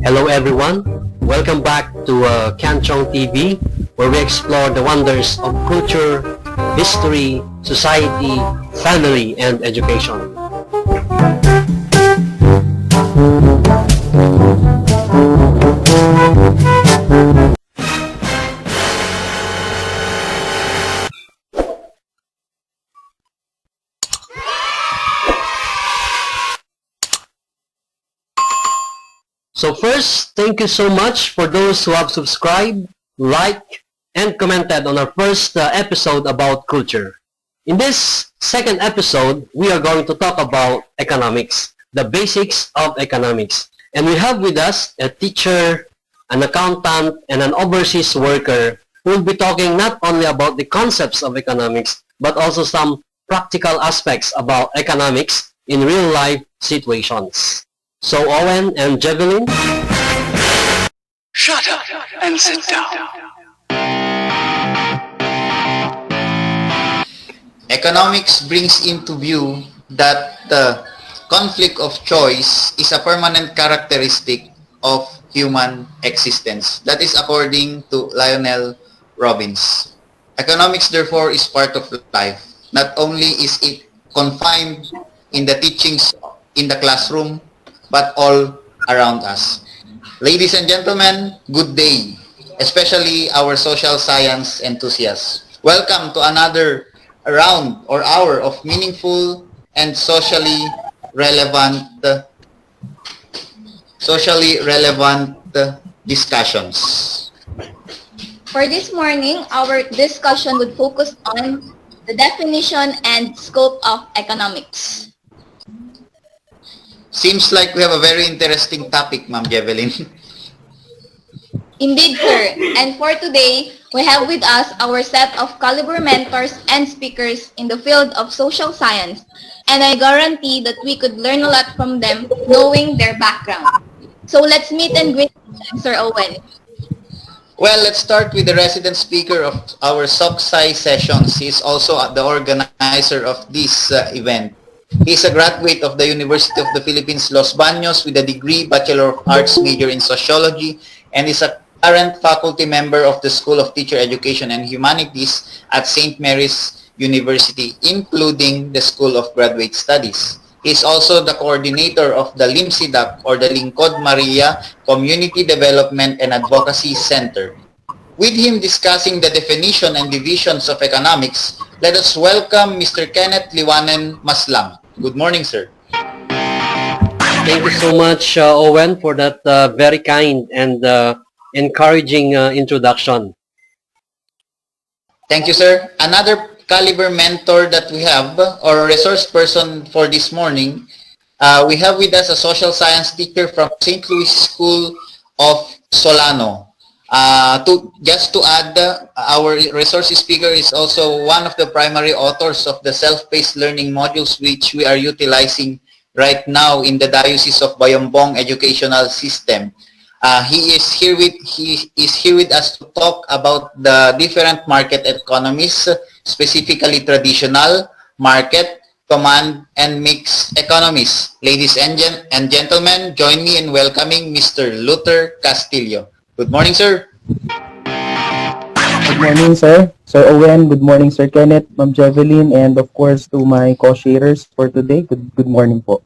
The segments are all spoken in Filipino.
Hello everyone, welcome back to Kanchong TV, where we explore the wonders of culture, history, society, family, and education. So first, thank you so much for those who have subscribed, liked, and commented on our first episode about culture. In this second episode, we are going to talk about economics, the basics of economics. And we have with us a teacher, an accountant, and an overseas worker who will be talking not only about the concepts of economics, but also some practical aspects about economics in real-life situations. So Owen and Jevelyn? Shut up and sit down. Economics brings into view that the conflict of choice is a permanent characteristic of human existence. That is according to Lionel Robbins. Economics, therefore, is part of life. Not only is it confined in the teachings in the classroom, but all around us. Ladies and gentlemen, good day, especially our social science enthusiasts. Welcome to another round or hour of meaningful and socially relevant discussions. For this morning, our discussion would focus on the definition and scope of economics. Seems like we have a very interesting topic, Ma'am Jevelyn. Indeed, sir. And for today, we have with us our set of caliber mentors and speakers in the field of social science. And I guarantee that we could learn a lot from them knowing their background. So let's meet and greet Sir Owen. Well, let's start with the resident speaker of our SocSci sessions. He's also the organizer of this event. He's a graduate of the University of the Philippines, Los Baños, with a degree Bachelor of Arts major in Sociology, and is a current faculty member of the School of Teacher Education and Humanities at St. Mary's University, including the School of Graduate Studies. He's also the coordinator of the LIMSIDAC, or the Lingkod Maria Community Development and Advocacy Center. With him discussing the definition and divisions of economics, let us welcome Mr. Kenneth Liwanen Maslang. Good morning, sir. Thank you so much, Owen, for that very kind and encouraging introduction. Thank you, sir. Another caliber mentor that we have, or resource person for this morning, we have with us a social science teacher from St. Louis School of Solano. Just to add, our resource speaker is also one of the primary authors of the self-paced learning modules which we are utilizing right now in the Diocese of Bayombong Educational System. He is here with us to talk about the different market economies, specifically traditional, market, command, and mixed economies. Ladies and gentlemen, join me in welcoming Mr. Luther Castillo. Good morning, sir. Good morning, sir. Sir Owen, good morning, Sir Kenneth, Ma'am Jevelyn, and of course to my co-sharers for today. Good morning po.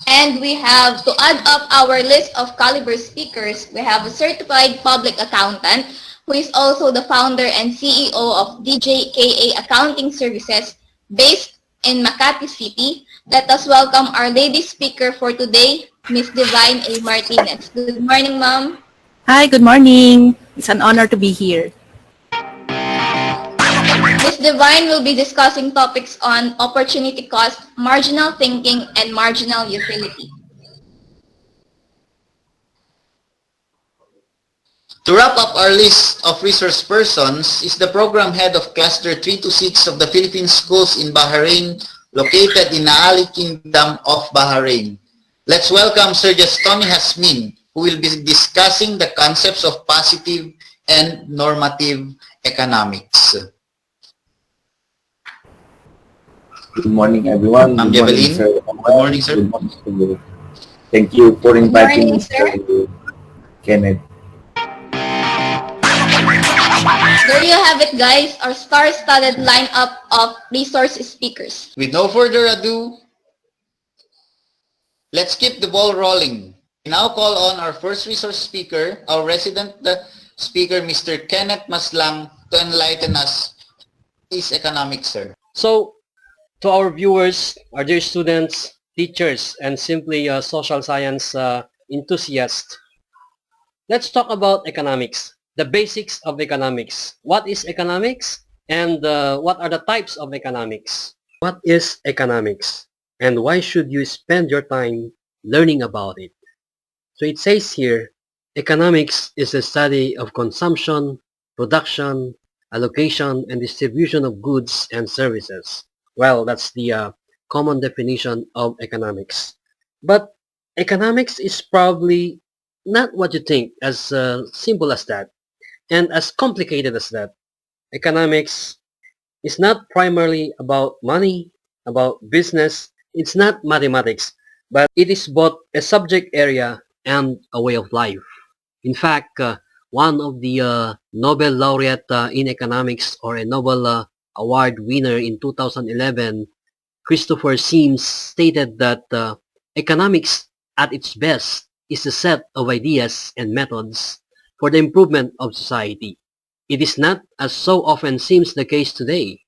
And we have, to add up our list of caliber speakers, we have a certified public accountant who is also the founder and CEO of DJKA Accounting Services based in Makati City. Let us welcome our lady speaker for today, Ms. Divine A. Martinez. Good morning, ma'am. Hi, good morning. It's an honor to be here. Ms. Divine will be discussing topics on opportunity cost, marginal thinking, and marginal utility. To wrap up our list of resource persons is the program head of Cluster 3 to 6 of the Philippine Schools in Bahrain, located in Naali Kingdom of Bahrain. Let's welcome Sir Justoni Hasmin, who will be discussing the concepts of positive and normative economics. Good morning, everyone. Ma'am Good morning, Jevelyn. sir. Good morning, sir. Good morning to Thank you for Good inviting morning, me, sir. Sir Kenneth. There you have it, guys, our star-studded lineup of resource speakers. With no further ado, let's keep the ball rolling. We now call on our first resource speaker, our resident speaker, Mr. Kenneth Maslang, to enlighten us. Is economics, sir. So, to our viewers, our dear students, teachers, and simply social science enthusiasts, let's talk about economics, the basics of economics. What is economics? And what are the types of economics? What is economics? And why should you spend your time learning about it? So it says here, economics is the study of consumption, production, allocation, and distribution of goods and services. Well, that's the common definition of economics. But economics is probably not what you think, as simple as that and as complicated as that. Economics is not primarily about money, about business. It's not mathematics, but it is both a subject area and a way of life. In fact, one of the Nobel laureate in economics, or a Nobel award winner in 2011, Christopher Sims, stated that economics at its best is a set of ideas and methods for the improvement of society. It is not, as so often seems the case today,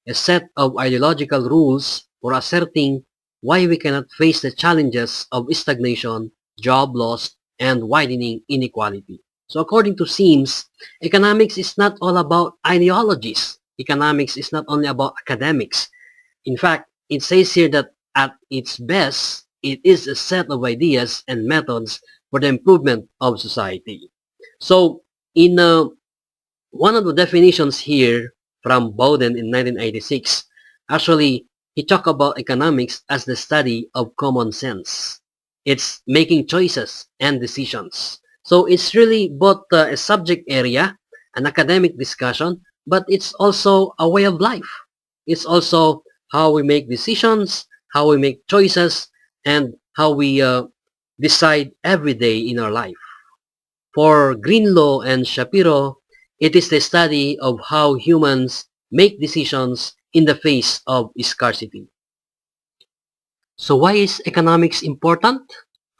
a set of ideological rules for asserting why we cannot face the challenges of stagnation, job loss, and widening inequality. So according to Sims, economics is not all about ideologies. Economics is not only about academics. In fact, it says here that at its best, it is a set of ideas and methods for the improvement of society. So in one of the definitions here from Bowden in 1986, actually, he talked about economics as the study of common sense. It's making choices and decisions. So it's really both a subject area, an academic discussion, but it's also a way of life. It's also how we make decisions, how we make choices, and how we decide every day in our life. For Greenlaw and Shapiro, it is the study of how humans make decisions in the face of scarcity. So why is economics important?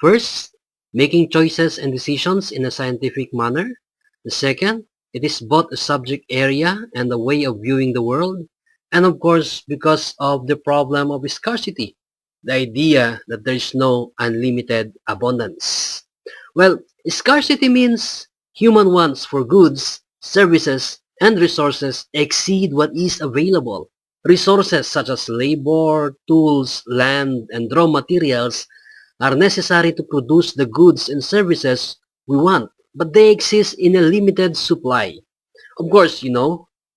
First, making choices and decisions in a scientific manner. The second, it is both a subject area and a way of viewing the world. And of course, because of the problem of scarcity, the idea that there is no unlimited abundance. Well, scarcity means human wants for goods, services, and resources exceed what is available. Resources such as labor, tools, land, and raw materials are necessary to produce the goods and services we want, but they exist in a limited supply. Of course,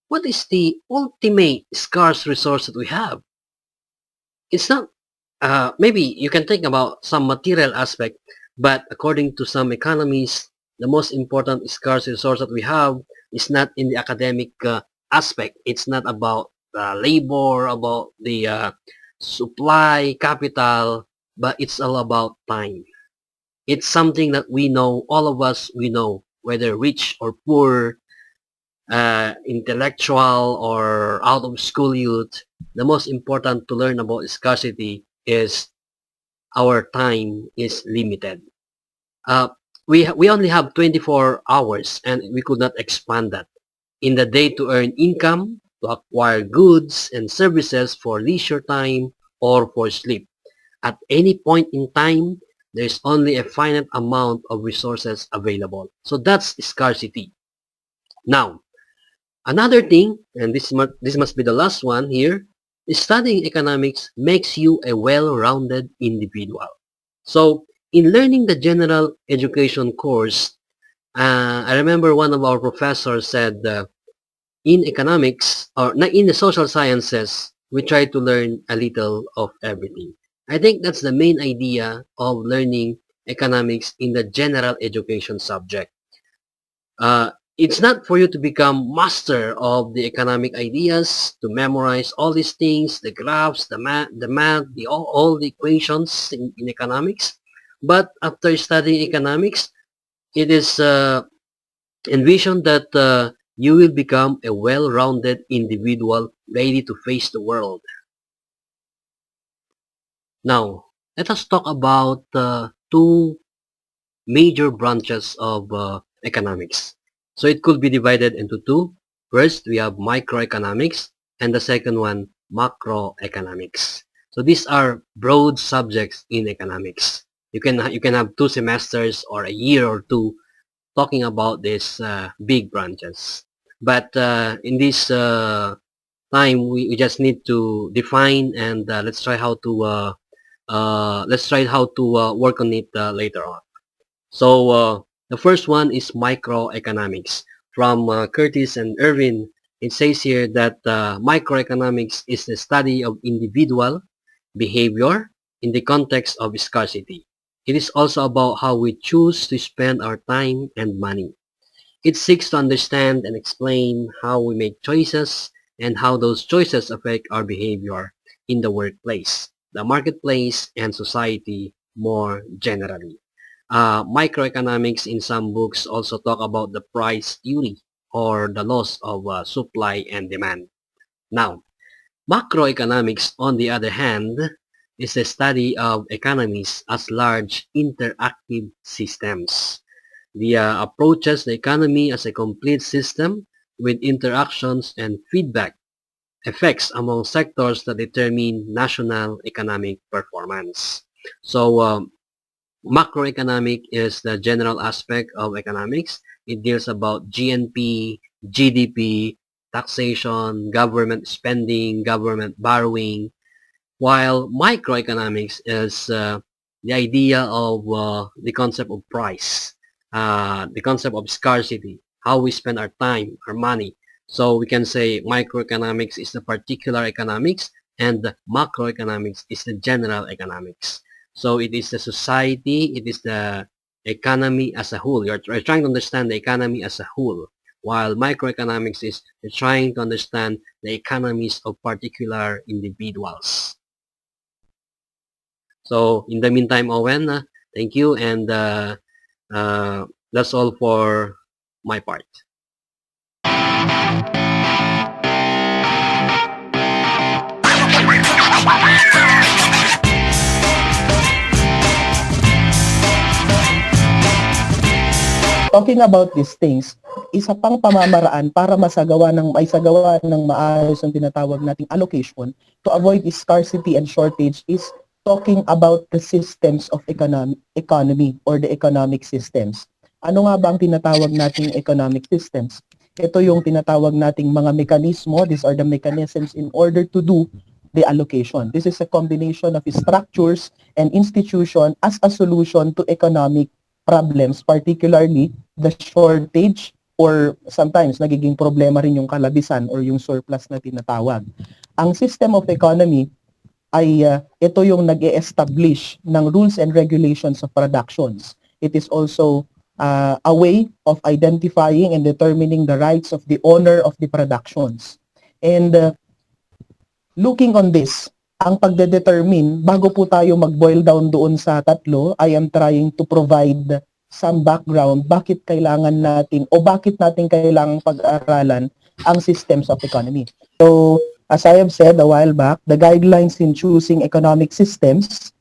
what is the ultimate scarce resource that we have? It's not, maybe you can think about some material aspect, but according to some economies, the most important scarce resource that we have is not in the academic aspect. It's not about labor, about the supply, capital, but it's all about time. It's something that we know, all of us we know, whether rich or poor, intellectual or out of school youth. The most important to learn about scarcity is our time is limited. Uh, we only have 24 hours and we could not expand that. In the day to earn income, to acquire goods and services for leisure time or for sleep. At any point in time, there's only a finite amount of resources available. So that's scarcity. Now, another thing, and this must be the last one here, is studying economics makes you a well-rounded individual. So, in learning the general education course, I remember one of our professors said, in economics, or in the social sciences, we try to learn a little of everything. I think that's the main idea of learning economics in the general education subject. It's not for you to become master of the economic ideas, to memorize all these things, the graphs, the math, all the equations in economics. But after studying economics, it is envisioned that you will become a well-rounded individual ready to face the world. Now, let us talk about two major branches of economics. So it could be divided into two. First, we have microeconomics, and the second one, macroeconomics. So these are broad subjects in economics. You can have 2 semesters or a year or two talking about these big branches. But in this time, we just need to define, and let's try how to work on it later on. So the first one is microeconomics. From Curtis and Irvin, it says here that microeconomics is the study of individual behavior in the context of scarcity. It is also about how we choose to spend our time and money. It seeks to understand and explain how we make choices and how those choices affect our behavior in the workplace, the marketplace, and society more generally. Microeconomics in some books also talk about the price theory or the laws of supply and demand. Now, macroeconomics, on the other hand, is the study of economies as large interactive systems. The approaches the economy as a complete system with interactions and feedback effects among sectors that determine national economic performance. So, macroeconomic is the general aspect of economics. It deals about GNP, GDP, taxation, government spending, government borrowing, while microeconomics is the idea of the concept of price, the concept of scarcity, how we spend our time, our money. So we can say microeconomics is the particular economics and the macroeconomics is the general economics. So it is the society, it is the economy as a whole. You're trying to understand the economy as a whole, while microeconomics is you're trying to understand the economies of particular individuals. So in the meantime, Owen, thank you, and that's all for my part. Talking about these things, isa pang pamamaraan para maisagawa ng maayos ang tinatawag nating allocation to avoid scarcity and shortage is talking about the systems of economy or the economic systems. Ano nga ba ang tinatawag nating economic systems? Ito yung tinatawag nating mga mekanismo. These are the mechanisms in order to do the allocation. This is a combination of structures and institution as a solution to economic problems, particularly the shortage or sometimes nagiging problema rin yung kalabisan or yung surplus na tinatawag. Ang system of economy ay ito yung nag-e-establish ng rules and regulations of productions. It is also a way of identifying and determining the rights of the owner of the productions. And looking on this, ang pagde-determine, bago po tayo mag-boil down doon sa tatlo, I am trying to provide some background bakit kailangan natin o bakit natin kailangang pag-aralan ang systems of economy. So, as I have said a while back, the guidelines in choosing economic systems,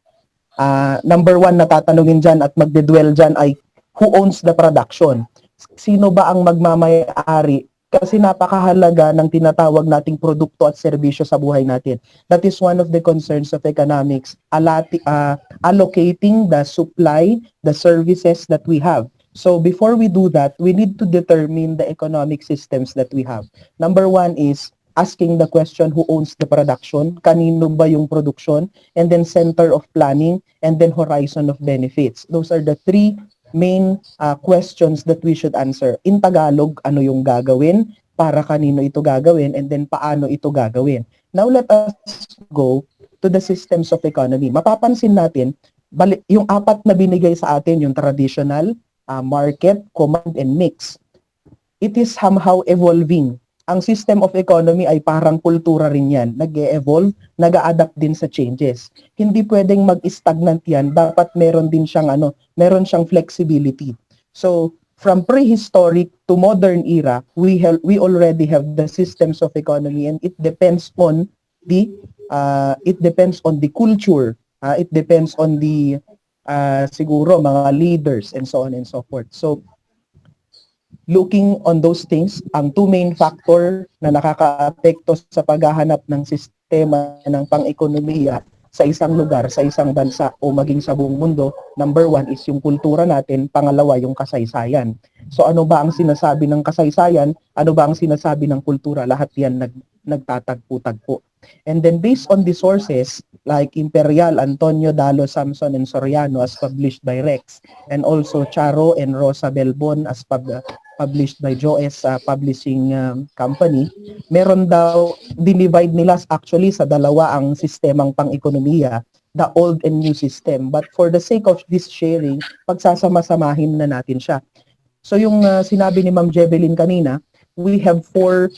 number one na tatanungin dyan at magde-dwell dyan ay who owns the production? Sino ba ang magmamay-ari? Kasi napakahalaga ng tinatawag nating produkto at serbisyo sa buhay natin. That is one of the concerns of economics, allocating the supply, the services that we have. So before we do that, we need to determine the economic systems that we have. Number one is asking the question who owns the production, kanino ba yung production, and then center of planning, and then horizon of benefits. Those are the three main questions that we should answer. In Tagalog, ano yung gagawin, para kanino ito gagawin, and then paano ito gagawin. Now let us go to the systems of economy. Mapapansin natin, yung apat na binigay sa atin, yung traditional, market, command, and mix, it is somehow evolving. ang system of economy ay parang kultura rin yan. Nag-e-evolve, nag-a-adapt din sa changes. Hindi pwedeng mag-stagnant yan. Dapat meron din siyang meron siyang flexibility. So, from prehistoric to modern era, we already have the systems of economy, and it depends on the culture. It depends on the siguro mga leaders and so on and so forth. So, looking on those things, ang two main factor na nakakaapekto sa paghahanap ng sistema ng pang-ekonomiya sa isang lugar, sa isang bansa o maging sa buong mundo, number one is yung kultura natin, pangalawa yung kasaysayan. So ano ba ang sinasabi ng kasaysayan? Ano ba ang sinasabi ng kultura? Lahat yan nagtatagpo-tagpo. And then based on the sources like Imperial, Antonio Dalo, Samson, and Soriano as published by Rex, and also Charo and Rosa Belbon as published by Joes Publishing Company, meron daw, dinivide nila actually sa dalawa ang sistemang pang-ekonomiya, the old and new system. But for the sake of this sharing, pagsasama-samahin na natin siya. So yung sinabi ni Ma'am Jevelyn kanina, we have four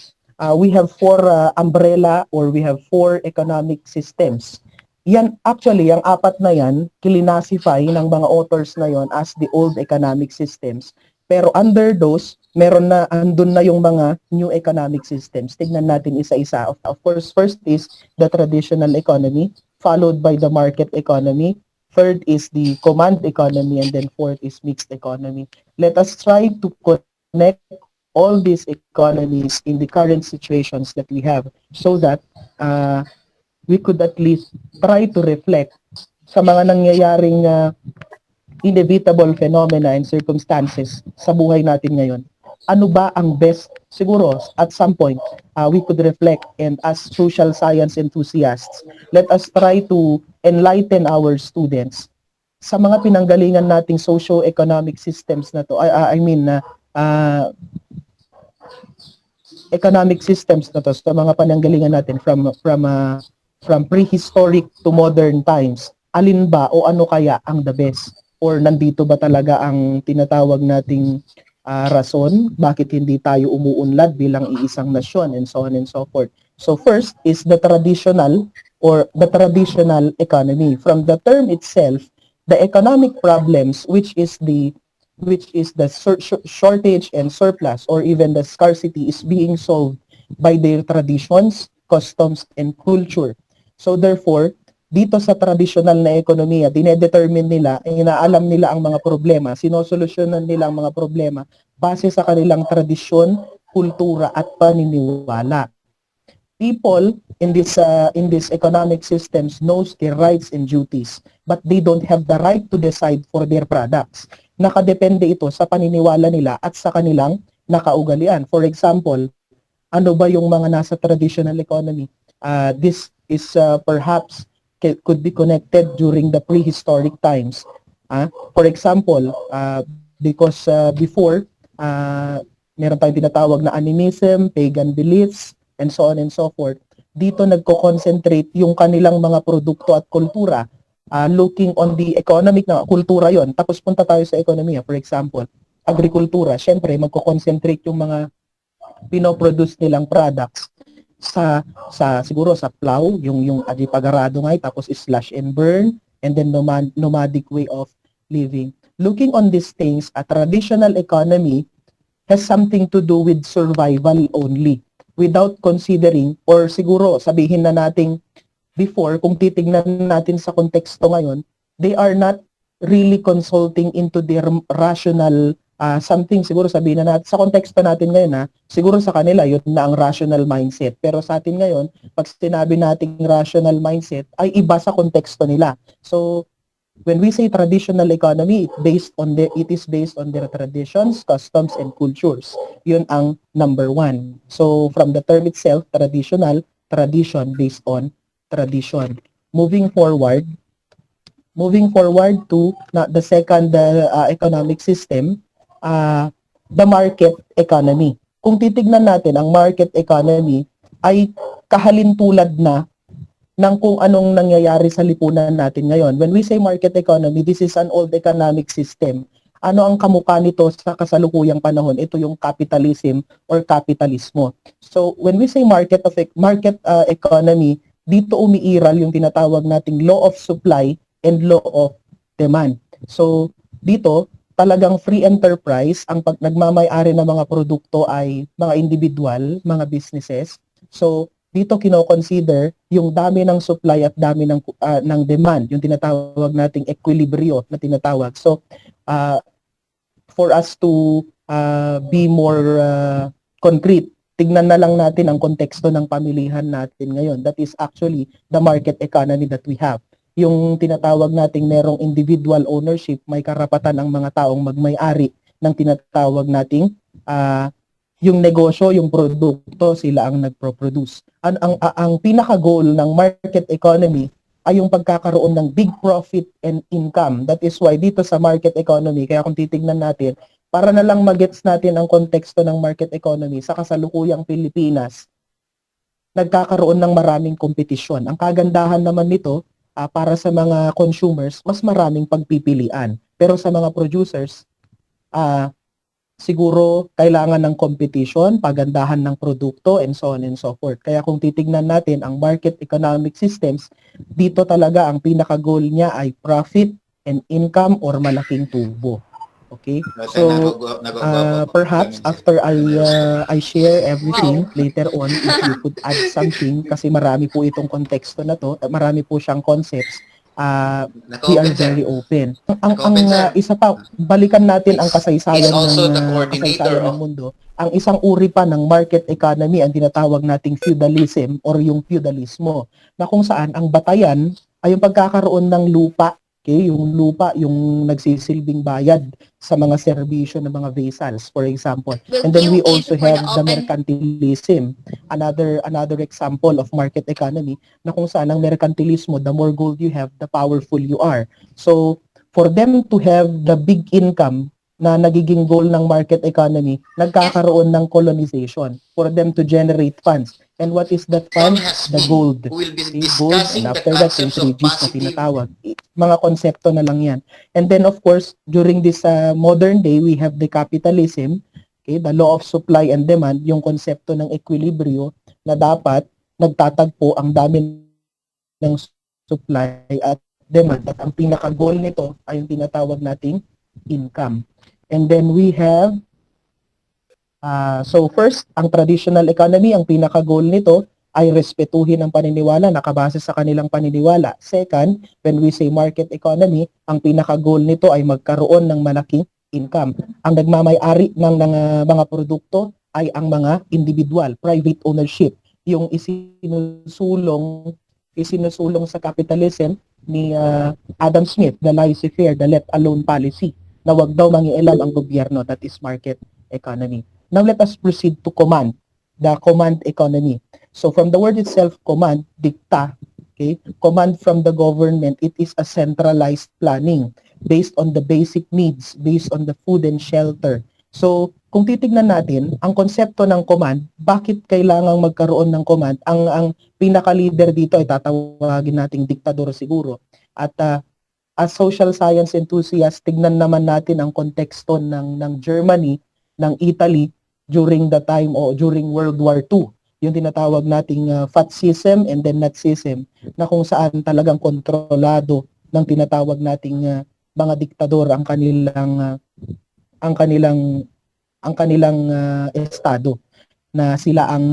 umbrella or we have four economic systems. Yan, actually, ang apat na yan, kilinasify ng mga authors na yon as the old economic systems. Pero under those, andun na yung mga new economic systems. Tignan natin isa-isa. Of course, first is the traditional economy, followed by the market economy. Third is the command economy, and then fourth is mixed economy. Let us try to connect all these economies in the current situations that we have so that we could at least try to reflect sa mga nangyayaring inevitable phenomena and circumstances sa buhay natin ngayon. Ano ba ang best? Siguro, at some point, we could reflect, and as social science enthusiasts, let us try to enlighten our students sa mga pinanggalingan nating socio-economic systems na to. Economic systems na to, sa mga pananggalingan natin from prehistoric to modern times. Alin ba o ano kaya ang the best? Or nandito ba talaga ang tinatawag nating rason bakit hindi tayo umuunlad bilang iisang nasyon, and so on and so forth. So first is the traditional economy. From the term itself, the economic problems, which is the shortage and surplus or even the scarcity, is being solved by their traditions, customs, and culture. So therefore, dito sa traditional na ekonomiya, dinedetermine nila, inaalam nila ang mga problema, sinosolusyonan nila ang mga problema base sa kanilang tradisyon, kultura, at paniniwala. People in this economic systems knows their rights and duties, but they don't have the right to decide for their products. Nakadepende ito sa paniniwala nila at sa kanilang nakaugalian. For example, ano ba yung mga nasa traditional economy? This is perhaps could be connected during the prehistoric times. For example, because before, meron tayong tinatawag na animism, pagan beliefs, and so on and so forth. Dito nagko-concentrate yung kanilang mga produkto at kultura, looking on the economic na kultura yon. Tapos punta tayo sa ekonomiya. For example, agrikultura. Syempre, magko-concentrate yung mga pinoproduce nilang products siguro sa plow, yung adipagarado ngay, tapos slash and burn, and then nomadic way of living. Looking on these things, a traditional economy has something to do with survival only, without considering, or siguro sabihin na nating before, kung titignan natin sa konteksto ngayon, they are not really consulting into their rational something. Siguro sabihin na natin, sa konteksto natin ngayon, siguro sa kanila, yun na ang rational mindset. Pero sa atin ngayon, pag sinabi nating rational mindset, ay iba sa konteksto nila. So, when we say traditional economy, it is based on their traditions, customs, and cultures. Yun ang number one. So, from the term itself, traditional, tradition based on tradition. Moving forward to the second economic system, the market economy. Kung titignan natin, ang market economy ay kahalintulad na ng kung anong nangyayari sa lipunan natin ngayon. When we say market economy, this is an old economic system. Ano ang kamukha nito sa kasalukuyang panahon? Ito yung capitalism or kapitalismo. So when we say market economy, dito umiiral yung tinatawag nating law of supply and law of demand. So dito talagang free enterprise, ang pag nagmamay-ari ng mga produkto ay mga individual, mga businesses. So dito kino-consider yung dami ng supply at dami ng demand, yung tinatawag nating equilibrio na tinatawag. So for us to be more concrete, tignan na lang natin ang konteksto ng pamilihan natin ngayon. That is actually the market economy that we have. Yung tinatawag nating merong individual ownership, may karapatan ang mga taong magmay-ari ng tinatawag nating yung negosyo, yung produkto, sila ang nagpro-produce. Ang pinaka-goal ng market economy ay yung pagkakaroon ng big profit and income. That is why dito sa market economy, kaya kung titignan natin, para na lang magets natin ang konteksto ng market economy sa kasalukuyang Pilipinas, nagkakaroon ng maraming kompetisyon. Ang kagandahan naman nito, para sa mga consumers, mas maraming pagpipilian. Pero sa mga producers, siguro kailangan ng competition, pagandahan ng produkto, and so on and so forth. Kaya kung titignan natin ang market economic systems, dito talaga ang pinaka-goal niya ay profit and income or malaking tubo. Okay? So, perhaps after I share everything later on, if you could add something, kasi marami po itong konteksto na to, marami po siyang concepts, we are very open. Ang isa pa, balikan natin ang kasaysayan ng mundo. Ang isang uri pa ng market economy ang tinatawag nating feudalism or yung feudalismo, na kung saan ang batayan ay yung pagkakaroon ng lupa. Okay, yung lupa, yung nagsisilbing bayad sa mga serbisyo ng mga vassals, for example. And then we also have the mercantilism, another example of market economy, na kung saan ang mercantilismo, the more gold you have, the powerful you are. So, for them to have the big income na nagiging goal ng market economy, nagkakaroon ng colonization for them to generate funds. And what is that fund? The gold. Gold, and after that, yung 3Gs na tinatawag. Mga konsepto na lang yan. And then, of course, during this modern day, we have the capitalism, okay, the law of supply and demand, yung konsepto ng equilibrio na dapat nagtatagpo ang dami ng supply at demand. At ang pinaka-goal nito ay yung tinatawag nating income. And then we have, so first, ang traditional economy, ang pinaka-goal nito ay respetuhin ang paniniwala, nakabase sa kanilang paniniwala. Second, when we say market economy, ang pinaka-goal nito ay magkaroon ng malaking income. Ang nagmamay-ari ng mga produkto ay ang mga individual, private ownership. Yung isinusulong sa capitalism ni Adam Smith, the laissez-faire, the let-alone policy, na wag daw mangialam ang gobyerno, that is market economy. Now let us proceed to command, the command economy. So from the word itself, command, dicta, okay? Command from the government, it is a centralized planning based on the basic needs, based on the food and shelter. So kung titignan natin, ang konsepto ng command, bakit kailangang magkaroon ng command? Ang pinaka-leader dito ay tatawagin nating diktador siguro. At as social science enthusiasts, tignan naman natin ang konteksto ng Germany, ng Italy during the time o during World War II. Yung tinatawag nating fascism and then Nazism, na kung saan talagang kontrolado ng tinatawag nating mga diktador ang kanilang estado, na sila ang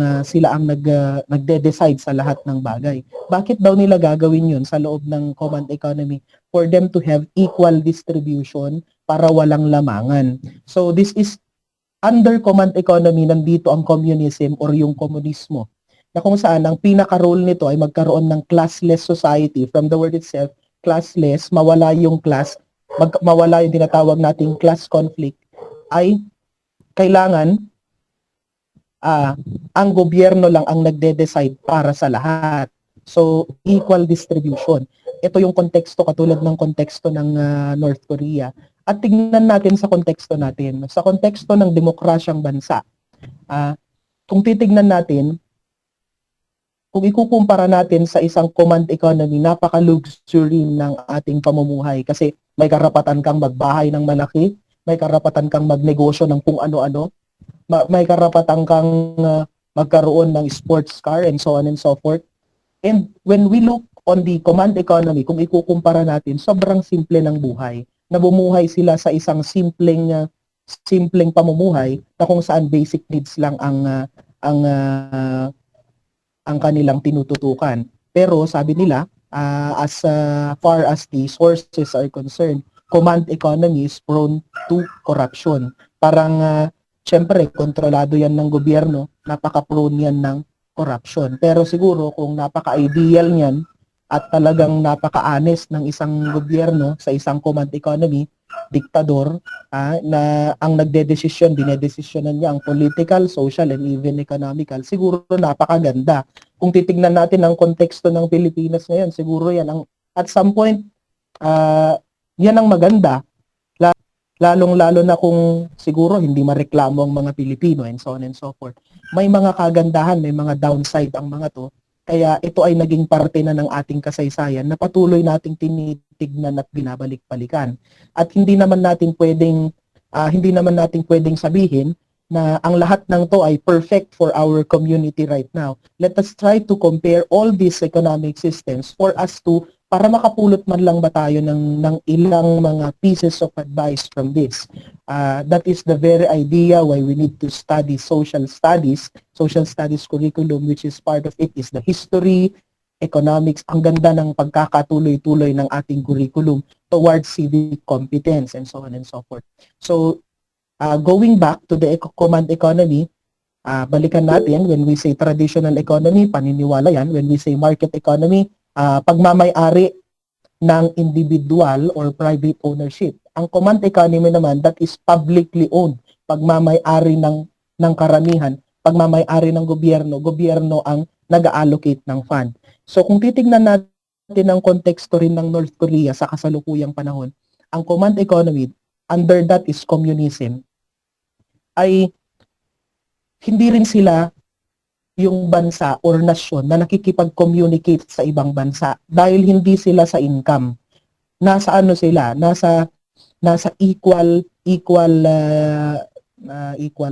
nagde-decide sa lahat ng bagay. Bakit daw nila gagawin 'yun sa loob ng command economy? For them to have equal distribution, para walang lamangan. So this is under command economy, nandito ang communism or yung komunismo, na kung saan ang pinaka-role nito ay magkaroon ng classless society. From the word itself, classless, mawala yung class, mawala yung tinatawag nating class conflict, ay kailangan ang gobyerno lang ang nagde-decide para sa lahat. So, equal distribution. Ito yung konteksto, katulad ng konteksto ng North Korea. At tingnan natin sa konteksto natin. Sa konteksto ng demokrasyang bansa, kung titignan natin, kung ikukumpara natin sa isang command economy, napaka-luxury ng ating pamumuhay kasi may karapatan kang magbahay ng malaki, may karapatan kang magnegosyo ng kung ano-ano, may karapatan kang magkaroon ng sports car and so on and so forth. And when we look on the command economy, kung ikukumpara natin, sobrang simple ng buhay. Nabumuhay sila sa isang simpleng pamumuhay na kung saan basic needs lang ang kanilang tinututukan. Pero sabi nila, as far as the sources are concerned, command economy is prone to corruption. Parang syempre kontrolado yan ng gobyerno, napaka-prone yan ng corruption. Pero siguro kung napaka-ideal niyan at talagang napaka-honest ng isang gobyerno sa isang command economy, diktador, na ang dinedesisyonan niya ang political, social, and even economical, siguro napakaganda. Kung titignan natin ang konteksto ng Pilipinas ngayon, siguro yan ang, at some point, yan ang maganda. Lalong-lalo na kung siguro hindi mareklamo ang mga Pilipino and so on and so forth. May mga kagandahan, may mga downside ang mga to. Kaya ito ay naging parte na ng ating kasaysayan na patuloy nating tinitignan at binabalik-balikan. At hindi naman natin pwedeng sabihin na ang lahat ng to ay perfect for our community right now. Let us try to compare all these economic systems para makapulot man lang ba tayo ng ilang mga pieces of advice from this. That is the very idea why we need to study social studies curriculum, which is part of it is the history, economics. Ang ganda ng pagkakatuloy-tuloy ng ating curriculum towards civic competence and so on and so forth. So, going back to the command economy, balikan natin, when we say traditional economy, paniniwala yan. When we say market economy, pagmamay-ari ng individual or private ownership. Ang command economy naman, that is publicly owned. Pagmamay-ari ng karamihan, pagmamay-ari ng gobyerno ang nag-allocate ng fund. So kung titignan natin ang konteksto rin ng North Korea sa kasalukuyang panahon, ang command economy, under that is communism, ay hindi rin sila yung bansa or nasyon na nakikipag-communicate sa ibang bansa dahil hindi sila sa income. Nasa ano sila? Nasa equal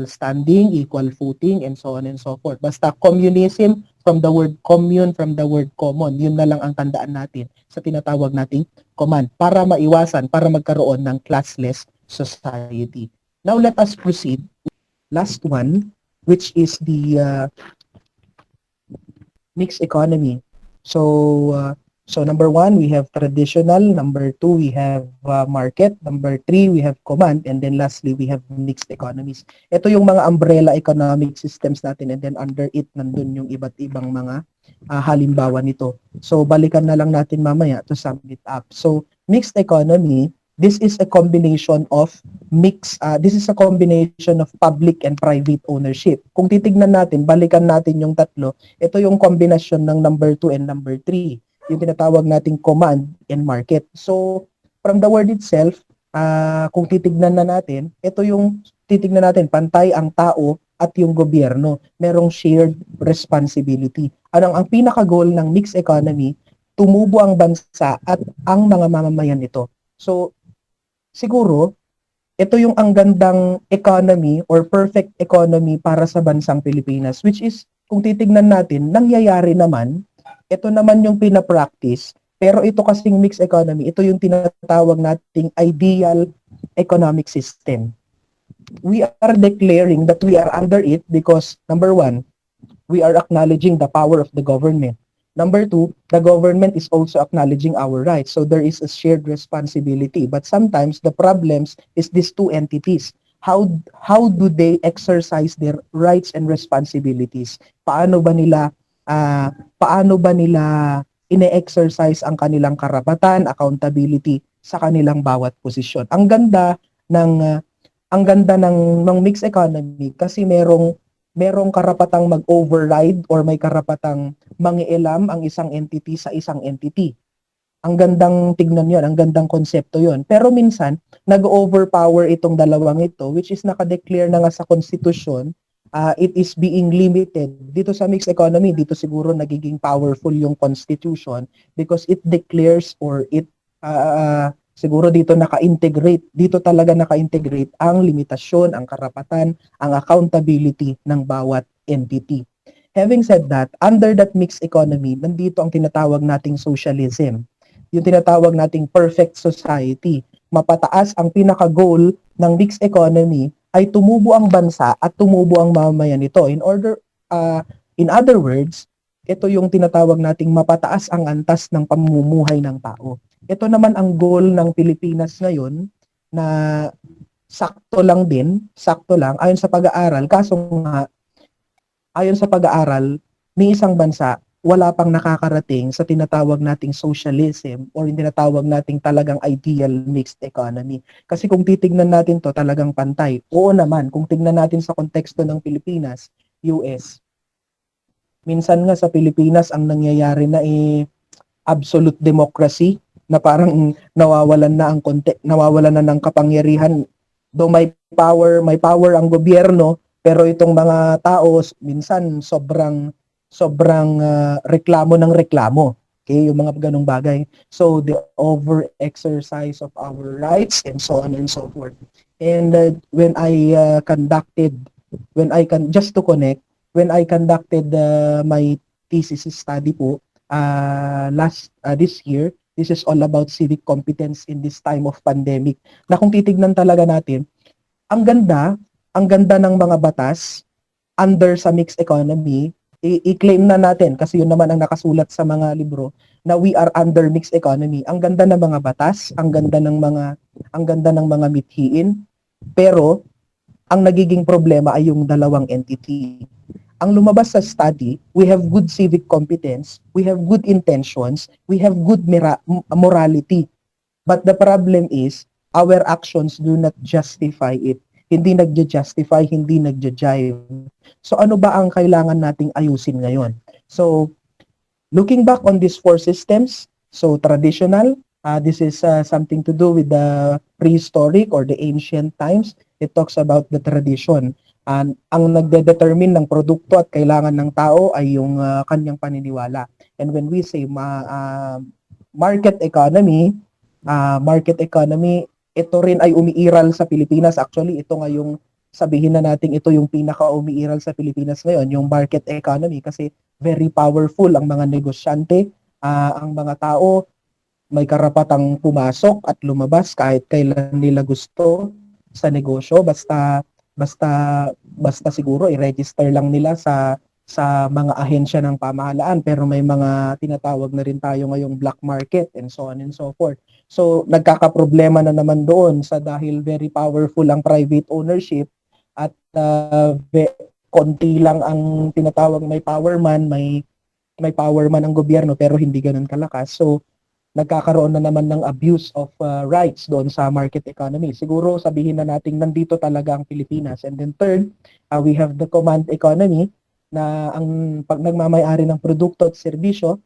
standing, equal footing, and so on and so forth. Basta communism, from the word commune, from the word common, yun na lang ang tandaan natin sa tinatawag nating command para magkaroon ng classless society. Now let us proceed. Last one, which is the mixed economy. So number 1, we have traditional. Number 2, we have market. Number 3, we have command. And then lastly, we have mixed economies. Ito yung mga umbrella economic systems natin. And then under it, nandun yung iba't ibang mga halimbawa nito. So balikan na lang natin mamaya to sum it up. So mixed economy, this is a combination of public and private ownership. Kung titignan natin, balikan natin yung tatlo, ito yung kombinasyon ng number 2 and number 3, yung tinatawag nating command and market. So, from the word itself, kung titignan na natin, ito yung titignan natin, pantay ang tao at yung gobyerno. Merong shared responsibility. Ang pinaka-goal ng mixed economy, tumubo ang bansa at ang mga mamamayan nito. So, siguro, ito yung ang gandang economy or perfect economy para sa bansang Pilipinas, which is, kung titignan natin, nangyayari naman, ito naman yung pinapractice, pero ito kasing mixed economy, ito yung tinatawag nating ideal economic system. We are declaring that we are under it because, number 1, we are acknowledging the power of the government. Number 2, the government is also acknowledging our rights. So there is a shared responsibility. But sometimes the problems is these two entities. How do they exercise their rights and responsibilities? Paano ba nila ine-exercise ang kanilang karapatan, accountability sa kanilang bawat posisyon? Ang ganda ng mixed economy kasi merong karapatang mag-override or may karapatang mangialam ang isang entity sa isang entity. Ang gandang tignan yon, ang gandang konsepto yon. Pero minsan, nag-overpower itong dalawang ito, which is nakadeclare na nga sa konstitusyon, it is being limited. Dito sa mixed economy, dito siguro nagiging powerful yung constitution because it declares or siguro dito talaga naka-integrate ang limitasyon, ang karapatan, ang accountability ng bawat entity. Having said that, under that mixed economy, nandito ang tinatawag nating socialism, yung tinatawag nating perfect society. Mapataas ang pinaka-goal ng mixed economy ay tumubo ang bansa at tumubo ang mamamayan nito. In other words, ito yung tinatawag nating mapataas ang antas ng pamumuhay ng tao. Ito naman ang goal ng Pilipinas ngayon na sakto lang ayon sa pag-aaral. Kaso nga, ayon sa pag-aaral, ni isang bansa, wala pang nakakarating sa tinatawag nating socialism or yung tinatawag nating talagang ideal mixed economy. Kasi kung titignan natin to talagang pantay. Oo naman, kung tignan natin sa konteksto ng Pilipinas, US, minsan nga sa Pilipinas ang nangyayari na absolute democracy na parang nawawalan na ng kapangyarihan. Though may power ang gobyerno, pero itong mga tao minsan sobrang reklamo ng reklamo. Okay, yung mga ganung bagay. So the over exercise of our rights and so on and so forth. And when I conducted my thesis study po this year, this is all about civic competence in this time of pandemic. Na kung titignan talaga natin, ang ganda ng mga batas under sa mixed economy, i-claim na natin kasi yun naman ang nakasulat sa mga libro na we are under mixed economy. Ang ganda ng mga batas, ang ganda ng mga mithiin, pero ang nagiging problema ay yung dalawang entity. Ang lumabas sa study, we have good civic competence, we have good intentions, we have good morality. But the problem is, our actions do not justify it. Hindi nagja-justify, hindi nagja-jive. So ano ba ang kailangan nating ayusin ngayon? So, looking back on these four systems, so traditional, this is something to do with the prehistoric or the ancient times. It talks about the tradition. Ang nagde-determine ng produkto at kailangan ng tao ay yung kanyang paniniwala. And when we say market economy, ito rin ay umiiral sa Pilipinas. Actually, ito nga yung sabihin na natin ito yung pinaka-umiiral sa Pilipinas ngayon, yung market economy, kasi very powerful ang mga negosyante, ang mga tao may karapatang pumasok at lumabas kahit kailan nila gusto sa negosyo, basta siguro i-register lang nila sa mga ahensya ng pamahalaan, pero may mga tinatawag na rin tayo ngayong black market and so on and so forth. So nagkakaproblema na naman doon sa dahil very powerful ang private ownership at konti lang ang tinatawag may power man ang gobyerno pero hindi ganoon kalakas. So nagkakaroon na naman ng abuse of rights doon sa market economy. Siguro sabihin na natin nandito talaga ang Pilipinas. And then third, we have the command economy na ang pag nagmamay-ari ng produkto at serbisyo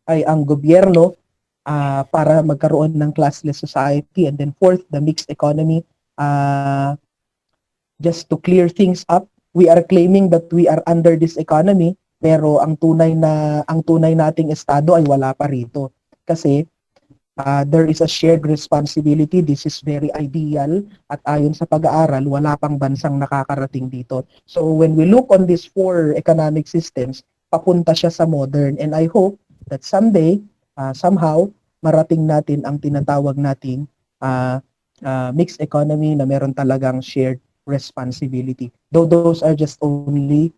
ay ang gobyerno para magkaroon ng classless society. And then fourth, the mixed economy. Just to clear things up, we are claiming that we are under this economy, pero ang tunay nating estado ay wala pa rito. Kasi there is a shared responsibility. This is very ideal at ayon sa pag-aaral, wala pang bansang nakakarating dito. So when we look on these four economic systems, papunta siya sa modern, and I hope that someday, somehow, marating natin ang tinatawag nating mixed economy na meron talagang shared responsibility. Though those are just only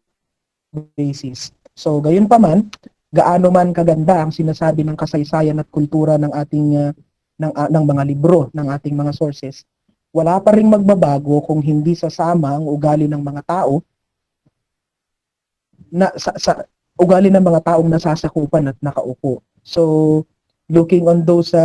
basis. So gayon pa man, gaano man kaganda ang sinasabi ng kasaysayan at kultura ng ating ng mga libro, ng ating mga sources, wala pa ring magbabago kung hindi sasama ang ugali ng mga tao na ugali ng mga taong nasasakupan at nakaupo. So looking on those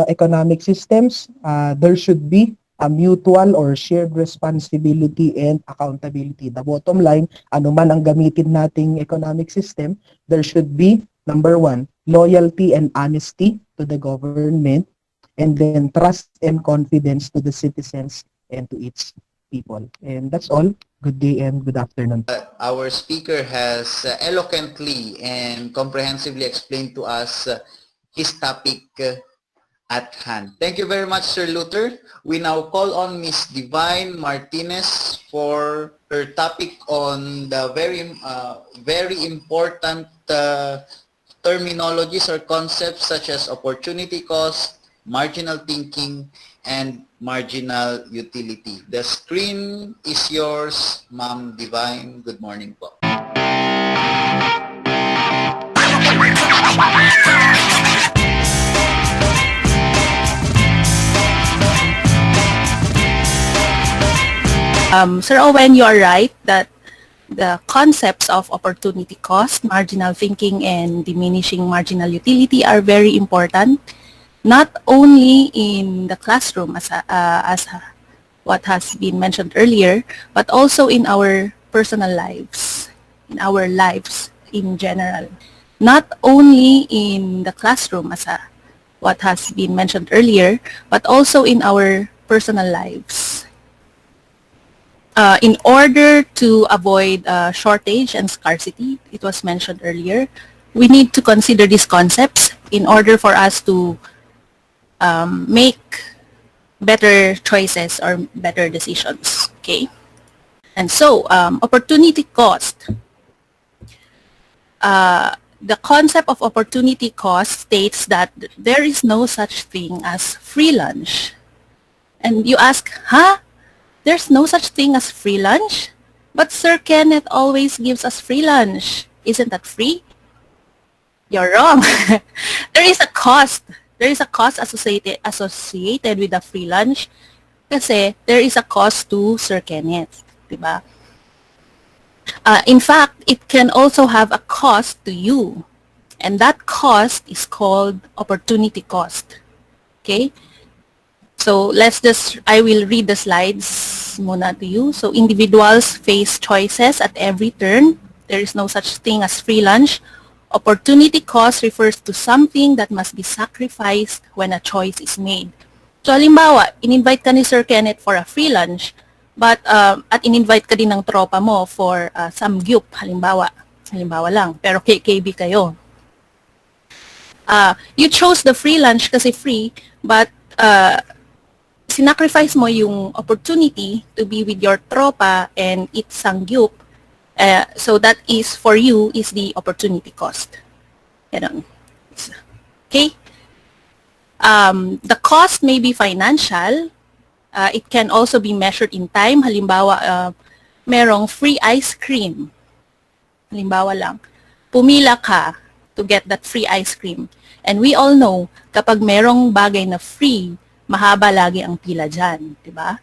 economic systems, there should be a mutual or shared responsibility and accountability. The bottom line, ano man ang gamitin nating economic system, there should be, number one, loyalty and honesty to the government, and then trust and confidence to the citizens and to its people. And that's all. Good day and good afternoon. Our speaker has eloquently and comprehensively explained to us his topic at hand. Thank you very much, Sir Luther. We now call on Ms. Divine Martinez for her topic on the very important terminologies or concepts such as opportunity cost, marginal thinking, and marginal utility. The screen is yours, Ma'am Divine. Good morning po. Sir Owen, you are right that the concepts of opportunity cost, marginal thinking, and diminishing marginal utility are very important, not only in the classroom as what has been mentioned earlier, but also in our personal lives, in our lives in general. Not only in the classroom as what has been mentioned earlier, but also in our personal lives. In order to avoid shortage and scarcity, it was mentioned earlier, we need to consider these concepts in order for us to make better choices or better decisions, okay? And so, opportunity cost. The concept of opportunity cost states that there is no such thing as free lunch. And you ask, huh? There's no such thing as free lunch? But Sir Kenneth always gives us free lunch. Isn't that free? You're wrong. There is a cost. There is a cost associated with the free lunch kasi there is a cost to Sir Kenneth. Diba? In fact, it can also have a cost to you. And that cost is called opportunity cost. Okay? So I will read the slides muna to you. So individuals face choices at every turn. There is no such thing as free lunch. Opportunity cost refers to something that must be sacrificed when a choice is made. So halimbawa, in-invite ka ni Sir Kenneth for a free lunch, but at in-invite ka din ng tropa mo for some gyup, halimbawa lang, pero KKB kayo. You chose the free lunch kasi free, but sinacrifice mo yung opportunity to be with your tropa and eat sangyup. So that is, for you, is the opportunity cost. Okay? The cost may be financial. It can also be measured in time. Halimbawa, merong free ice cream. Halimbawa lang. Pumila ka to get that free ice cream. And we all know, kapag merong bagay na free, mahaba lagi ang pila dyan, di ba?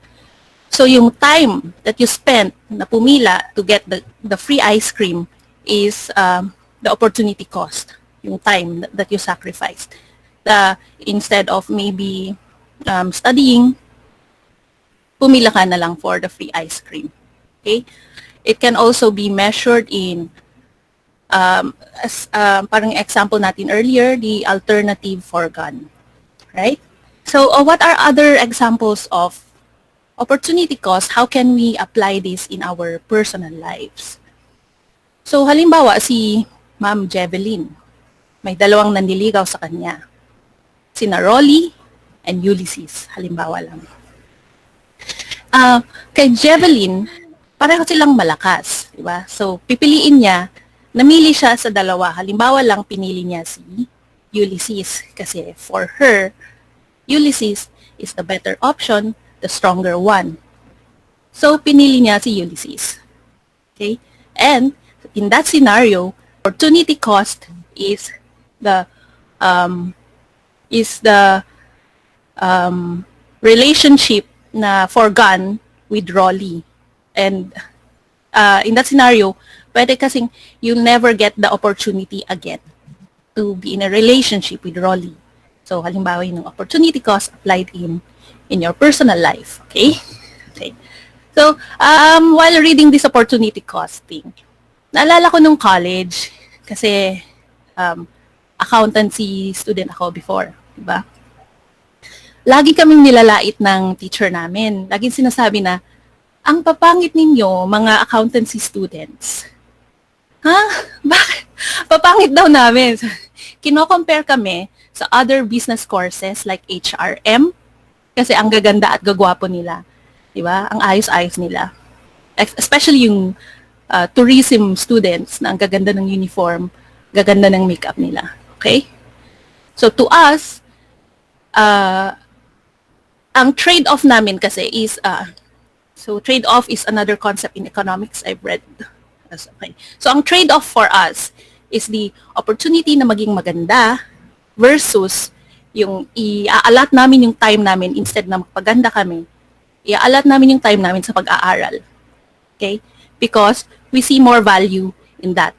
So yung time that you spent na pumila to get the free ice cream is the opportunity cost, yung time that you sacrificed. Instead of maybe studying, pumila ka na lang for the free ice cream. Okay? It can also be measured in, parang example natin earlier, the alternative for gun, right? So, what are other examples of opportunity cost? How can we apply this in our personal lives? So, halimbawa, si Ma'am Jeveline, may dalawang nanliligaw sa kanya. Sina Rolly and Ulysses, halimbawa lang. Kay Jeveline, pareho silang malakas, di ba? So, pipiliin niya, namili siya sa dalawa. Halimbawa lang, pinili niya si Ulysses kasi for her, Ulysses is the better option, the stronger one. So, pinili niya si Ulysses. Okay? And, in that scenario, opportunity cost is the relationship na forgone with Rolly. And, in that scenario, pwede kasing you'll never get the opportunity again to be in a relationship with Rolly. So, halimbawa yung opportunity cost applied in your personal life. Okay? Okay. So, while reading this opportunity cost thing, naalala ko nung college, kasi accountancy student ako before. Diba? Lagi kaming nilalait ng teacher namin. Laging sinasabi na, ang papangit ninyo, mga accountancy students. Ha? Bakit? Papangit daw namin. Kino-compare kami sa sa other business courses like HRM kasi ang gaganda at gagwapo nila. Di ba? Ang ayos-ayos nila. Especially yung tourism students na ang gaganda ng uniform, gaganda ng makeup nila. Okay? So to us, ang trade-off namin kasi is, so trade-off is another concept in economics I've read. Okay. So ang trade-off for us is the opportunity na maging maganda versus yung i-allot namin yung time namin instead na magpaganda kami, i-allot namin yung time namin sa pag-aaral. Okay? Because we see more value in that.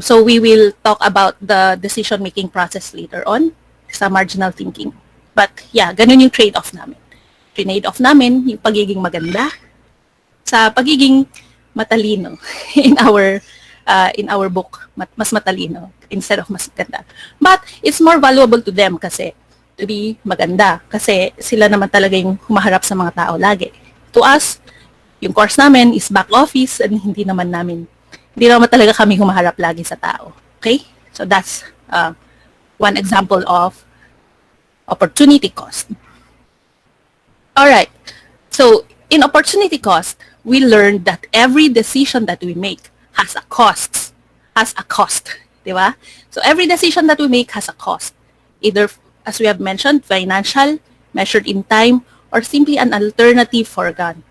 So we will talk about the decision-making process later on sa marginal thinking. But yeah, ganun yung trade-off namin. Trade-off namin yung pagiging maganda sa pagiging matalino in our book, mas matalino instead of mas maganda. But it's more valuable to them kasi to be maganda kasi sila naman talaga yung humaharap sa mga tao lagi. To us, yung course namin is back office and hindi naman talaga kami humaharap lagi sa tao. Okay? So that's one example of opportunity cost. All right. So in opportunity cost, we learned that every decision that we make has a cost. Di ba? So every decision that we make has a cost. Either, as we have mentioned, financial, measured in time, or simply an alternative foregone.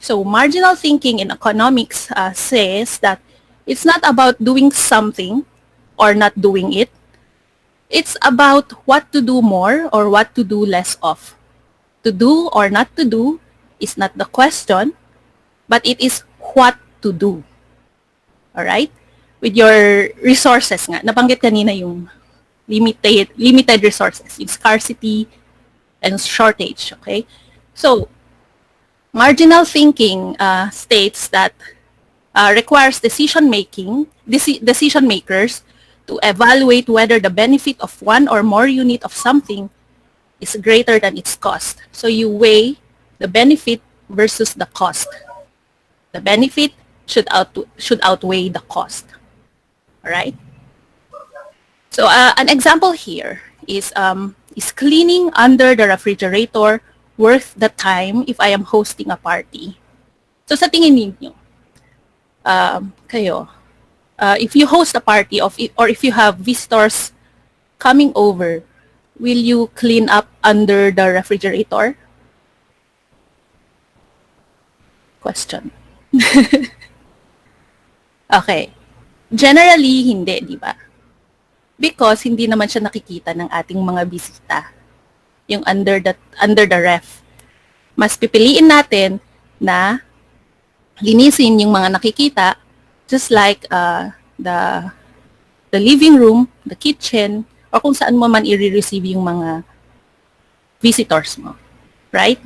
So marginal thinking in economics says that it's not about doing something or not doing it. It's about what to do more or what to do less of. To do or not to do is not the question, but it is what to do. Alright? With your resources nga. Nabanggit kanina yung limited resources, yung scarcity and shortage. Okay? So, marginal thinking states that requires decision makers to evaluate whether the benefit of one or more unit of something is greater than its cost. So you weigh the benefit versus the cost. The benefit should outweigh the cost. All right? So an example here is cleaning under the refrigerator worth the time if I am hosting a party? So sa tingin ninyo, kayo, if you host a party or if you have visitors coming over, will you clean up under the refrigerator? Question. Okay. Generally, hindi, di ba? Because hindi naman siya nakikita ng ating mga bisita. Yung under the ref. Mas pipiliin natin na linisin yung mga nakikita, just like the living room, the kitchen, or kung saan mo man i-receive yung mga visitors mo. Right?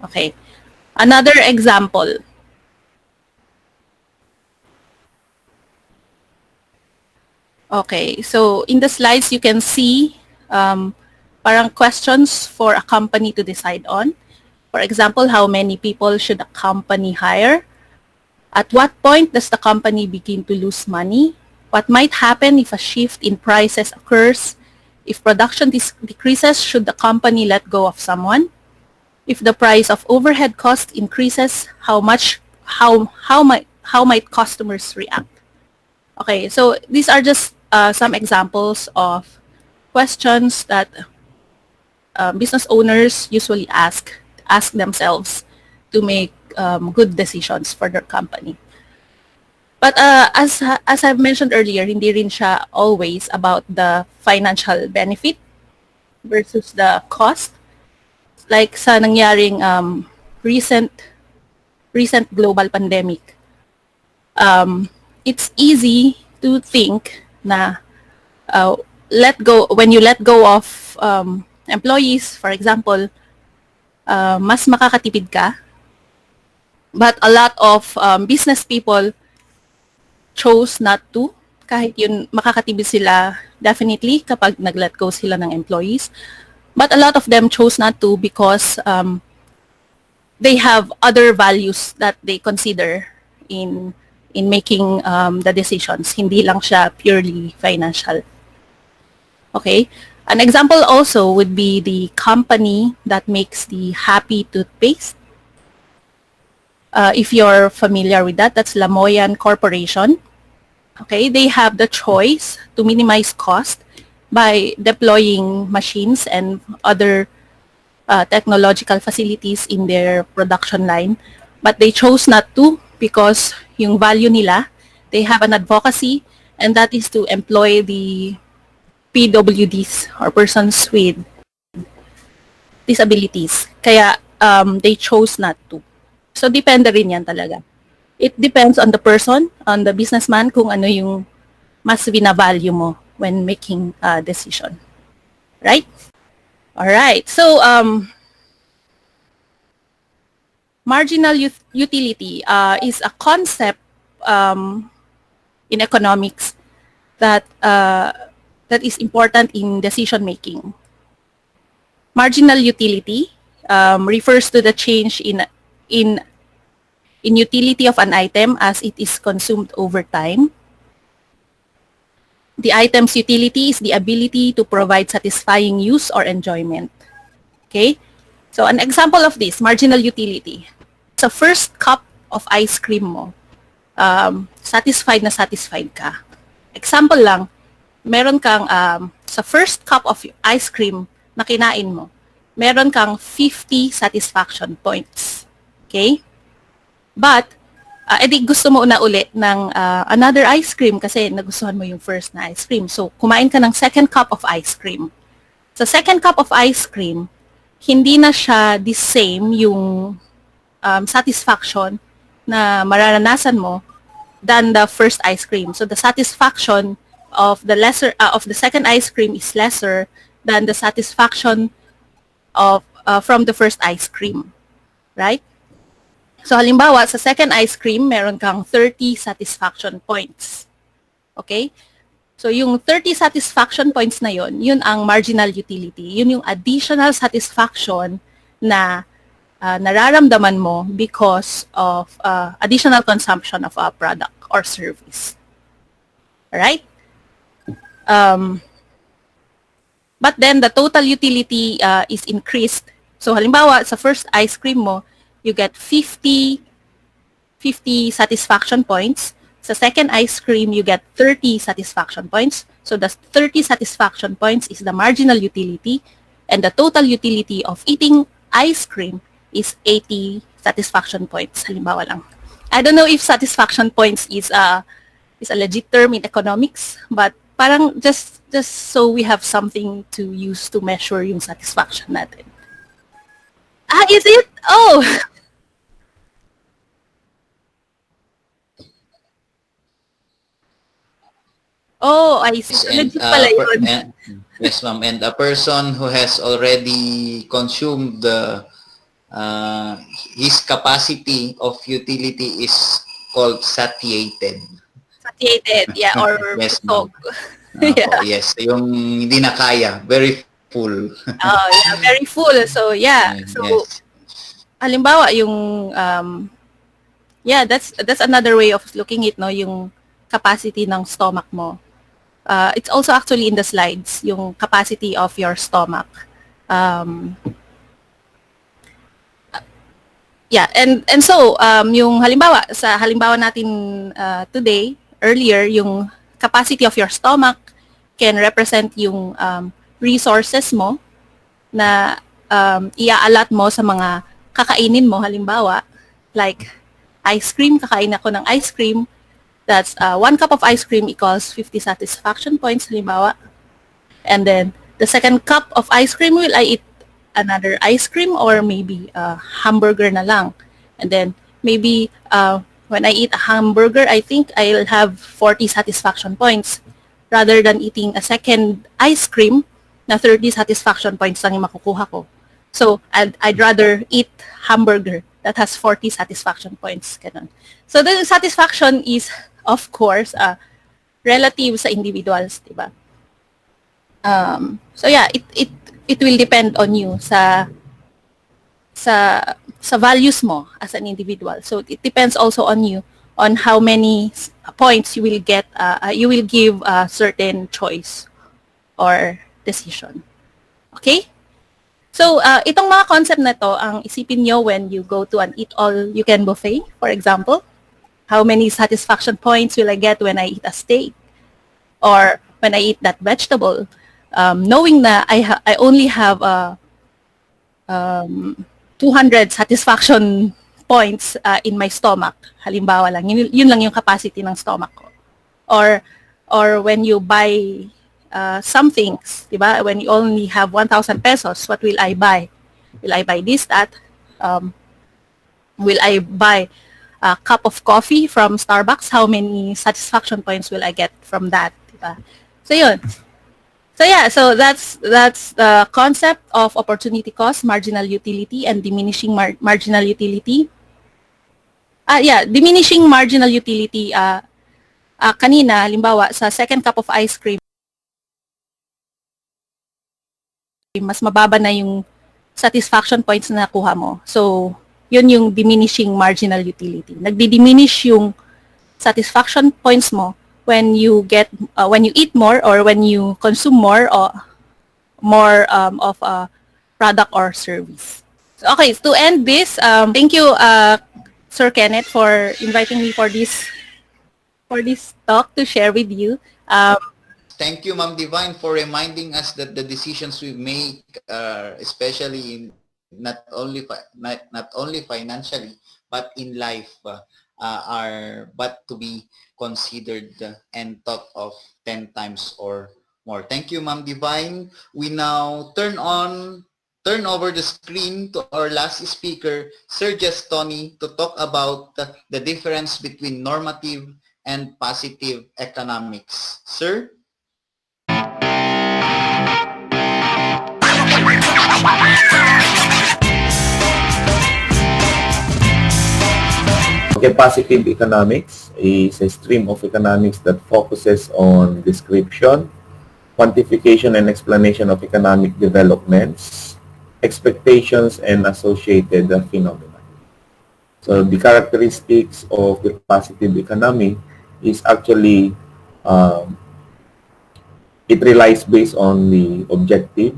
Okay. Another example. Okay. So, in the slides, you can see parang questions for a company to decide on. For example, how many people should a company hire? At what point does the company begin to lose money? What might happen if a shift in prices occurs? If production decreases, should the company let go of someone? If the price of overhead cost increases, how might customers react? Okay, so these are just some examples of questions that business owners usually ask themselves to make good decisions for their company. But as I've mentioned earlier, hindi rin siya always about the financial benefit versus the cost. Like sa nangyaring recent global pandemic, it's easy to think na when you let go of employees, for example, mas makakatipid ka. But a lot of business people chose not to. Kahit yun, makakatipid sila definitely kapag nag-let go sila ng employees. But a lot of them chose not to because they have other values that they consider in in making the decisions. Hindi lang siya purely financial. Okay? An example also would be the company that makes the Happy toothpaste. If you're familiar with that, that's Lamoyan Corporation. Okay, they have the choice to minimize cost by deploying machines and other technological facilities in their production line. But they chose not to because yung value nila, they have an advocacy, and that is to employ the PWDs or persons with disabilities. Kaya they chose not to. So depende rin yan talaga. It depends on the person, on the businessman, kung ano yung mas binavalue mo when making a decision. Right? Alright. So, marginal utility is a concept in economics that that is important in decision making. Marginal utility refers to the change in utility of an item as it is consumed over time. The item's utility is the ability to provide satisfying use or enjoyment. Okay? So an example of this, marginal utility. Sa first cup of ice cream mo, satisfied na satisfied ka. Example lang, meron kang, sa first cup of ice cream na kinain mo, meron kang 50 satisfaction points. Okay? But, edi gusto mo na uli ng another ice cream kasi nagustuhan mo yung first na ice cream. So, kumain ka ng second cup of ice cream. Sa second cup of ice cream, hindi na siya the same yung satisfaction na mararanasan mo than the first ice cream. So, the satisfaction of the second ice cream is lesser than the satisfaction of from the first ice cream. Right? So, halimbawa, sa second ice cream, meron kang 30 satisfaction points. Okay? So, yung 30 satisfaction points na yun ang marginal utility. Yun yung additional satisfaction na nararamdaman mo because of additional consumption of a product or service. Alright? But then, the total utility is increased. So, halimbawa, sa first ice cream mo, you get 50 satisfaction points. Sa second ice cream, you get 30 satisfaction points. So the 30 satisfaction points is the marginal utility, and the total utility of eating ice cream is 80 satisfaction points. Halimbawa lang. I don't know if satisfaction points is a legit term in economics, but parang just so we have something to use to measure yung satisfaction natin. Is it? Oh! Oh, I see. And, Legit pala yun. yes, ma'am. And a person who has already consumed his capacity of utility is called satiated. Satiated, yeah, or Yes, ma'am. busog. Yeah. Yes, yung hindi na kaya, very full. Oh, yeah, very full. So, yeah. So, Yes. halimbawa, yung, yeah, that's another way of looking it, no? Yung capacity ng stomach mo. It's also actually in the slides, yung capacity of your stomach. Yeah, and so, yung halimbawa natin today, earlier, yung capacity of your stomach can represent yung resources mo na iaalat mo sa mga kakainin mo. Halimbawa, like ice cream, kakain ako ng ice cream. That's 1 cup of ice cream equals 50 satisfaction points, halimbawa. And then, the second cup of ice cream, will I eat another ice cream or maybe a hamburger na lang? And then, maybe when I eat a hamburger, I think I'll have 40 satisfaction points rather than eating a second ice cream na 30 satisfaction points lang yung makukuha ko. So, I'd rather eat hamburger that has 40 satisfaction points. Ganun. So, the satisfaction is, of course, relative sa individuals, diba? So, yeah, it will depend on you sa values mo as an individual. So, it depends also on you on how many points you will get, you will give a certain choice or decision. Okay? So, itong mga concept na to, ang isipin nyo when you go to an eat-all-you-can buffet, for example. How many satisfaction points will I get when I eat a steak? Or when I eat that vegetable? Knowing na I only have 200 satisfaction points in my stomach. Halimbawa lang, yun lang yung capacity ng stomach ko. Or when you buy some things, diba? When you only have 1,000 pesos, what will I buy? Will I buy this, that? Will I buy a cup of coffee from Starbucks? How many satisfaction points will I get from that? Diba? So yun. So yeah, so that's the concept of opportunity cost, marginal utility, and diminishing marginal utility. Diminishing marginal utility. Kanina, halimbawa, sa second cup of ice cream, mas mababa na yung satisfaction points na nakuha mo. So, yun yung diminishing marginal utility. Nagdi-diminish yung satisfaction points mo when you eat more or when you consume more of a product or service. So, okay, to end this, thank you, Sir Kenneth, for inviting me for this talk to share with you. Thank you, Ma'am Divine, for reminding us that the decisions we make, especially in not only financially, but in life, are but to be considered and thought of 10 times or more. Thank you, Ma'am Divine. We now turn over the screen to our last speaker, Sir Tony, to talk about the difference between normative and positive economics. Sir? Okay, positive economics is a stream of economics that focuses on description, quantification, and explanation of economic developments, expectations, and associated phenomena. So the characteristics of the positive economy is actually it relies based on the objective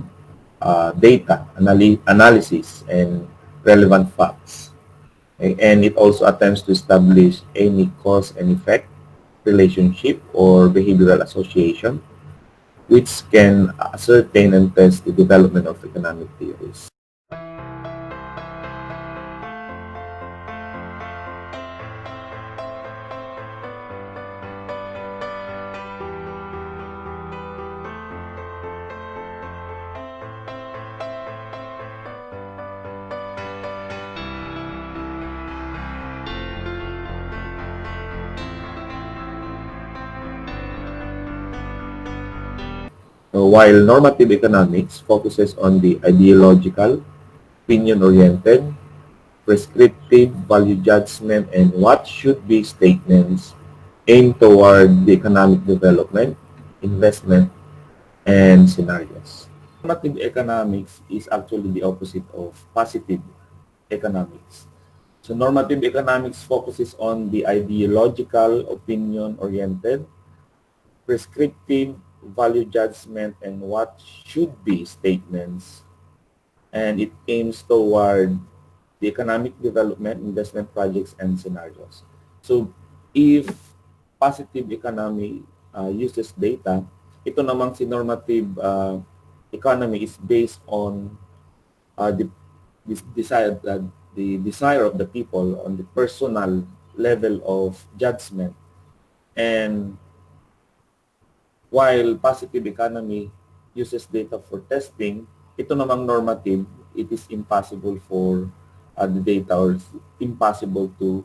data, analysis, and relevant facts. And it also attempts to establish any cause and effect relationship or behavioral association which can ascertain and test the development of economic theories. While normative economics focuses on the ideological, opinion-oriented, prescriptive, value judgment, and what should be statements aimed toward the economic development, investment, and scenarios. Normative economics is actually the opposite of positive economics. So normative economics focuses on the ideological, opinion-oriented, prescriptive, value judgment, and what should be statements, and it aims toward the economic development, investment projects, and scenarios. So if positive economy uses data, ito namang si normative economy is based on the desire of the people, on the personal level of judgment. And while positive economy uses data for testing, ito namang normative, it is impossible for the data or impossible to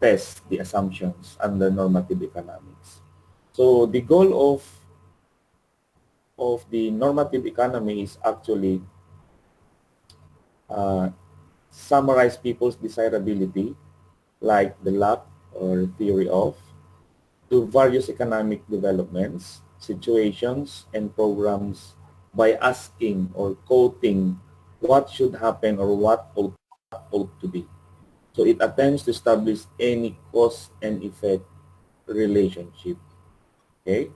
test the assumptions under normative economics. So the goal of the normative economy is actually summarize people's desirability, like the lack or theory of, to various economic developments, situations, and programs by asking or quoting what should happen or what ought to be. So it attempts to establish any cause and effect relationship, okay,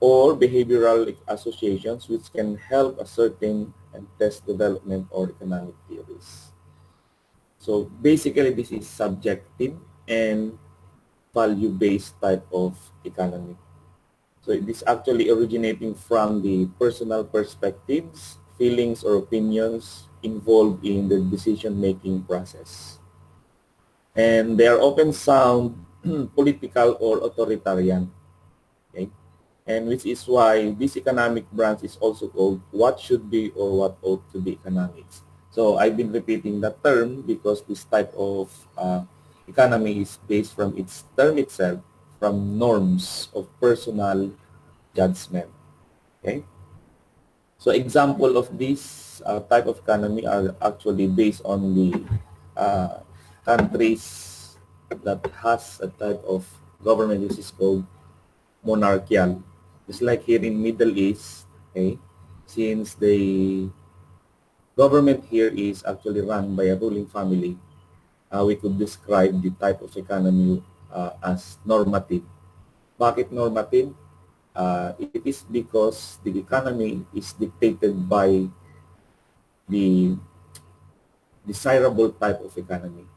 or behavioral associations which can help ascertain and test development or economic theories. So basically, this is subjective and value-based type of economy. So it is actually originating from the personal perspectives, feelings, or opinions involved in the decision-making process. And they are often sound political or authoritarian. Okay? And which is why this economic branch is also called what should be or what ought to be economics. So I've been repeating that term because this type of economy is based from its term itself, from norms of personal judgment. Okay? So example of this type of economy are actually based on the countries that has a type of government which is called monarchical. Just like here in Middle East, okay, since the government here is actually run by a ruling family, we could describe the type of economy as normative. Bakit normative? It is because the economy is dictated by the desirable type of economy.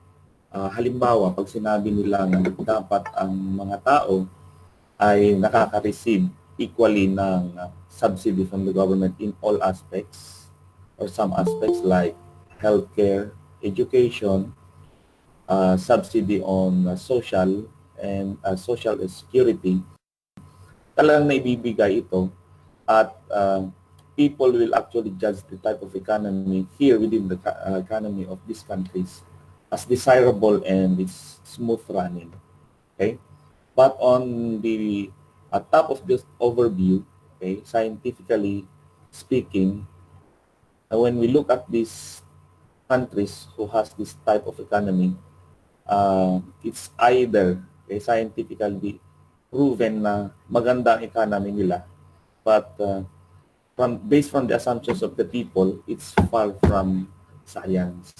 Halimbawa, pag sinabi nila na dapat ang mga tao ay nakaka-receive equally ng subsidy from the government in all aspects or some aspects like healthcare, education, subsidy on social and social security, talagang naibibigay ito at people will actually judge the type of economy here within the economy of these countries as desirable and it's smooth running. Okay? But on the top of this overview, okay, scientifically speaking, when we look at these countries who has this type of economy, it's either scientifically proven na maganda ang economy nila, but based from the assumptions of the people, it's far from science.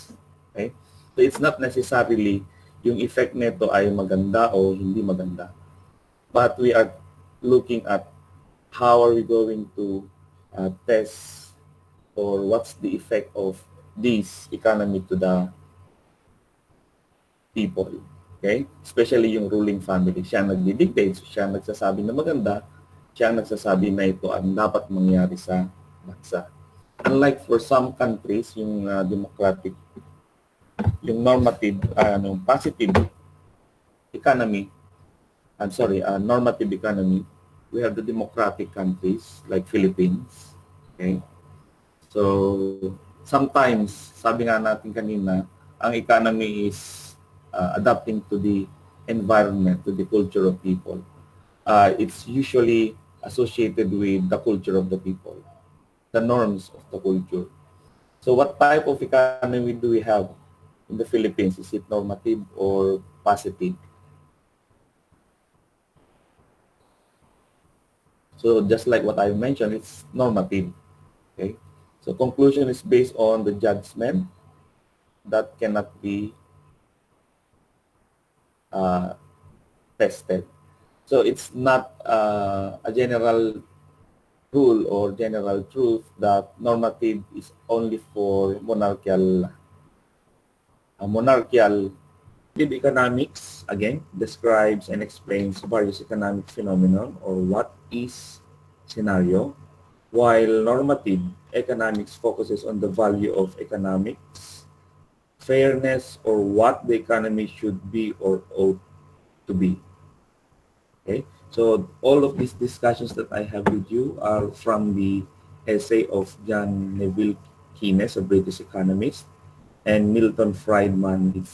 Okay? So it's not necessarily yung effect nito ay maganda o hindi maganda. But we are looking at how are we going to test or what's the effect of this economy to the people. Okay? Especially yung ruling family. Siya nagdi-dictate, siya nagsasabi na maganda, siya nagsasabi na ito ang dapat mangyari sa bansa. Unlike for some countries, yung democratic, yung normative, positive economy, normative economy, we have the democratic countries like Philippines. Okay? So, sometimes, sabi nga natin kanina, ang economy is adapting to the environment, to the culture of people. It's usually associated with the culture of the people, the norms of the culture. So what type of economy do we have in the Philippines? Is it normative or positive? So just like what I mentioned, it's normative. Okay. So conclusion is based on the judgment that cannot be tested. So it's not a general rule or general truth that normative is only for monarchical. Monarchical economics, again, describes and explains various economic phenomenon or what is scenario, while normative economics focuses on the value of economics, fairness, or what the economy should be or ought to be. Okay, so all of these discussions that I have with you are from the essay of John Neville Keynes, a British economist, and Milton Friedman,